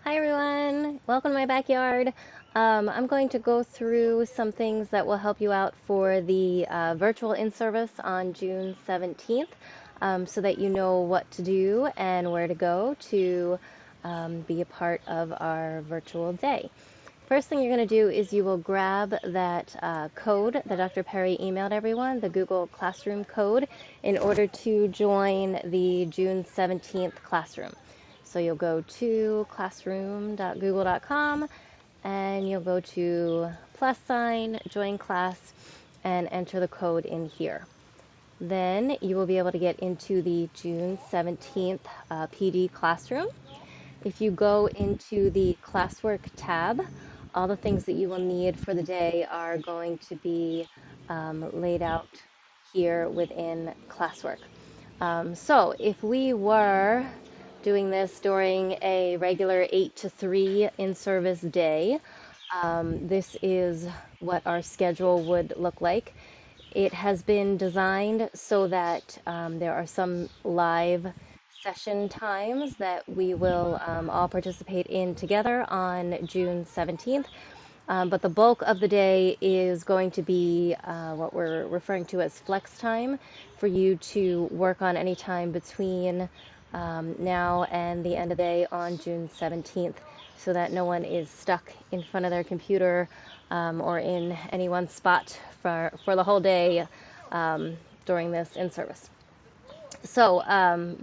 Hi everyone, welcome to my backyard. I'm going to go through some things that will help you out for the virtual in-service on June 17th so that you know what to do and where to go to be a part of our virtual day. First thing you're going to do is you will grab that code that Dr. Perry emailed everyone, the Google Classroom code, in order to join the June 17th classroom. So you'll go to classroom.google.com and you'll go to +, join class, and enter the code in here. Then you will be able to get into the June 17th PD classroom. If you go into the classwork tab, all the things that you will need for the day are going to be laid out here within classwork. So if we were doing this during a regular 8 to 3 in-service day, this is what our schedule would look like. It has been designed so that there are some live session times that we will all participate in together on June 17th. But the bulk of the day is going to be what we're referring to as flex time for you to work on any time between now and the end of the day on June 17th so that no one is stuck in front of their computer or in any one spot for the whole day during this in-service. So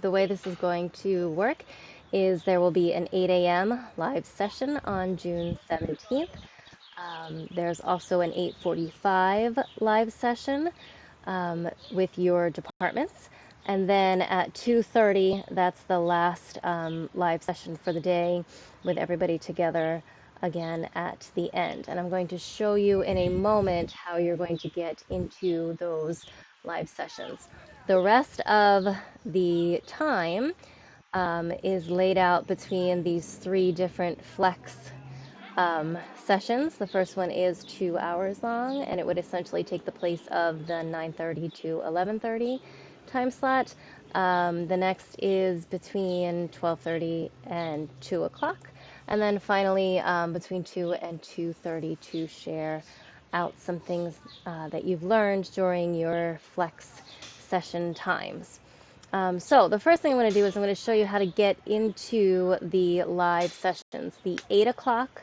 the way this is going to work is there will be an 8 a.m. live session on June 17th. There's also an 8:45 live session with your departments. And then at 2:30, that's the last live session for the day with everybody together again at the end. And I'm going to show you in a moment how you're going to get into those live sessions. The rest of the time is laid out between these three different flex sessions. The first one is 2 hours long, and it would essentially take the place of the 9:30 to 11:30 time slot. The next is between 12:30 and 2 o'clock, and then finally between 2 and 2:30 to share out some things that you've learned during your flex session times. So the first thing I'm going to do is I'm going to show you how to get into the live sessions. The 8 o'clock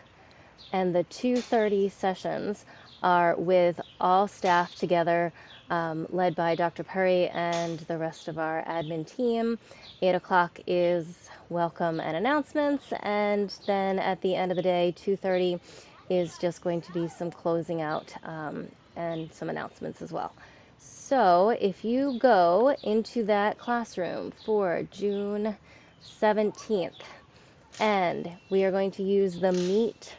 and the 2:30 sessions are with all staff together, led by Dr. Perry and the rest of our admin team. 8 o'clock is welcome and announcements, and then at the end of the day, 2:30 is just going to be some closing out and some announcements as well. So if you go into that classroom for June 17th, and we are going to use the Meet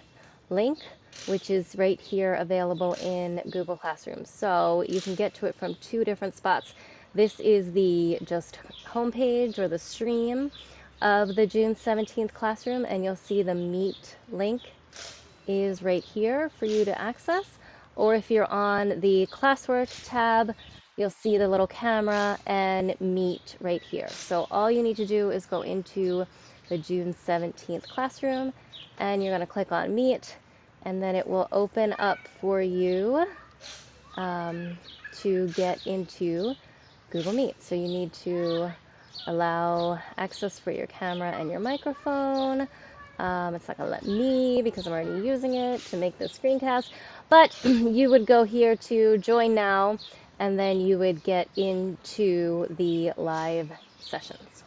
link, which is right here available in Google Classroom. So you can get to it from two different spots. This is the just homepage or the stream of the June 17th classroom, and you'll see the Meet link is right here for you to access. Or if you're on the Classwork tab, you'll see the little camera and Meet right here. So all you need to do is go into the June 17th classroom, and you're going to click on Meet, and then it will open up for you to get into Google Meet. So you need to allow access for your camera and your microphone. It's not going to let me because I'm already using it to make this screencast, but you would go here to join now, and then you would get into the live sessions.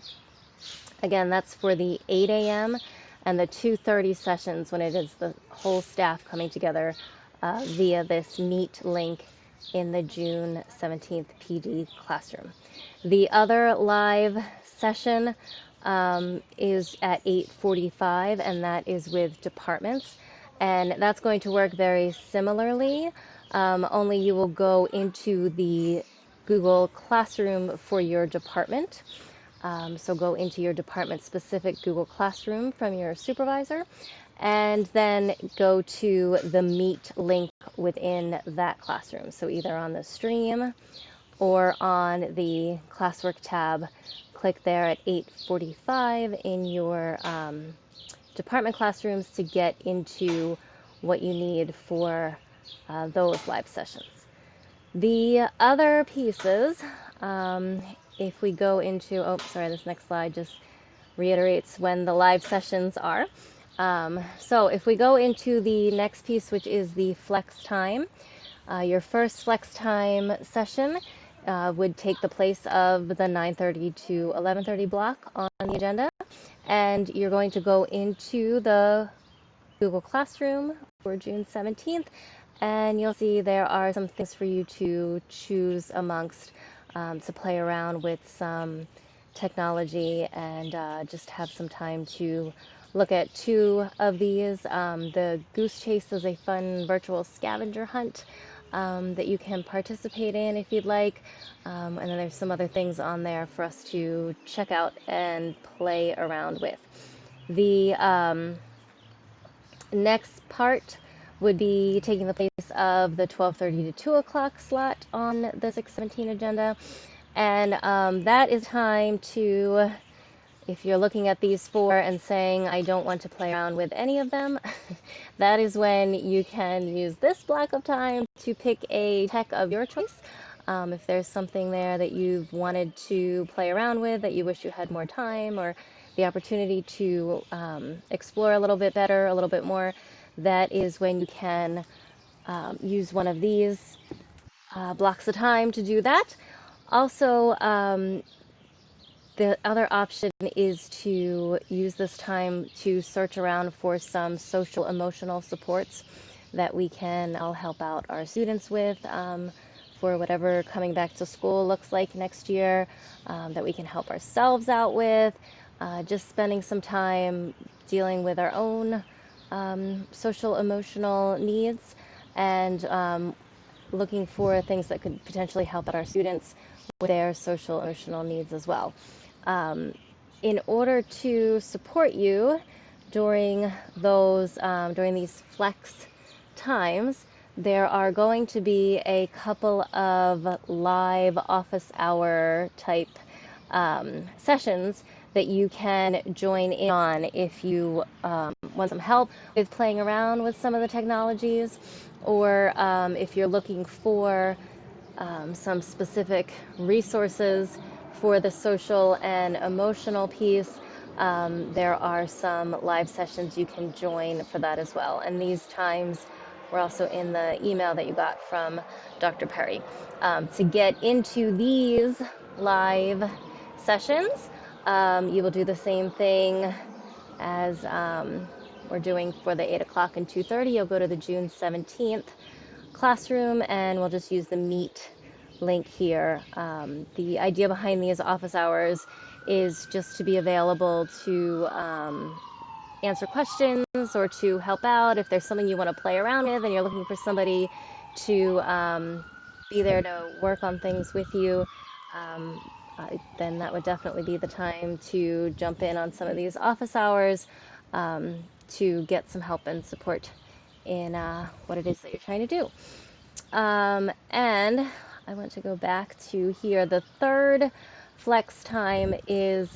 Again, that's for the 8 a.m. and the 2:30 sessions when it is the whole staff coming together via this Meet link in the June 17th PD classroom. The other live session is at 8:45, and that is with departments. And that's going to work very similarly, only you will go into the Google Classroom for your department. So go into your department-specific Google Classroom from your supervisor, and then go to the Meet link within that classroom. So either on the stream or on the Classwork tab, click there at 8:45 in your department classrooms to get into what you need for those live sessions. The other pieces, if we go into, oh, sorry, this next slide just reiterates when the live sessions are. So if we go into the next piece, which is the flex time, your first flex time session would take the place of the 9:30 to 11:30 block on the agenda, and you're going to go into the Google Classroom for June 17th, and you'll see there are some things for you to choose amongst, to play around with some technology and just have some time to look at two of these. The Goose Chase is a fun virtual scavenger hunt that you can participate in if you'd like. And then there's some other things on there for us to check out and play around with. The next part would be taking the place of the 12:30 to 2 o'clock slot on the 617 agenda. And that is time to, if you're looking at these four and saying, I don't want to play around with any of them, that is when you can use this block of time to pick a tech of your choice. If there's something there that you've wanted to play around with that you wish you had more time or the opportunity to explore a little bit better, a little bit more, that is when you can use one of these blocks of time to do that. Also, the other option is to use this time to search around for some social emotional supports that we can all help out our students with for whatever coming back to school looks like next year, that we can help ourselves out with, just spending some time dealing with our own social emotional needs and looking for things that could potentially help out our students with their social emotional needs as well. In order to support you during those during these flex times, there are going to be a couple of live office hour type sessions that you can join in on if you want some help with playing around with some of the technologies, or if you're looking for some specific resources for the social and emotional piece. There are some live sessions you can join for that as well. And these times were also in the email that you got from Dr. Perry. To get into these live sessions, you will do the same thing as we're doing for the 8 o'clock and 2:30. You'll go to the June 17th classroom and we'll just use the Meet link here. The idea behind these office hours is just to be available to answer questions or to help out if there's something you want to play around with and you're looking for somebody to be there to work on things with you. Then that would definitely be the time to jump in on some of these office hours to get some help and support in what it is that you're trying to do. And I want to go back to here. The third flex time is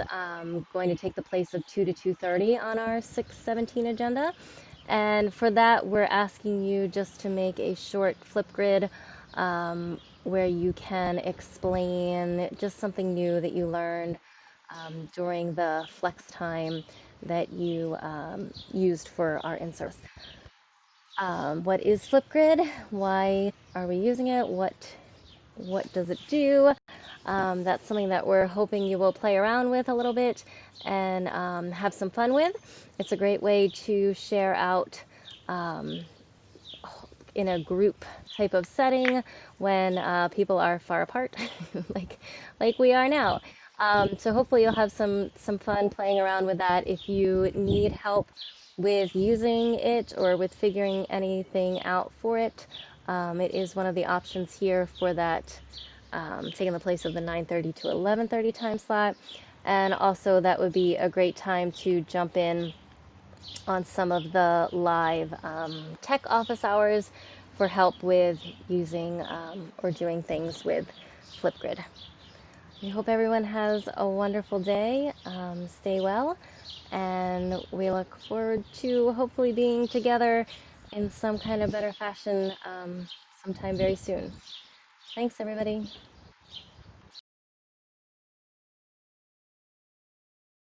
going to take the place of 2 to 2:30 on our 617 agenda. And for that, we're asking you just to make a short Flipgrid where you can explain just something new that you learned during the flex time that you used for our Inservice. What is Flipgrid? Why are we using it? What does it do? That's something that we're hoping you will play around with a little bit and have some fun with. It's a great way to share out in a group type of setting when people are far apart, like we are now. So hopefully you'll have some fun playing around with that. If you need help with using it or with figuring anything out for it, it is one of the options here for that, taking the place of the 9:30 to 11:30 time slot. And also that would be a great time to jump in on some of the live tech office hours for help with using or doing things with Flipgrid. I hope everyone has a wonderful day. Stay well. and we look forward to hopefully being together in some kind of better fashion sometime very soon. Thanks, everybody.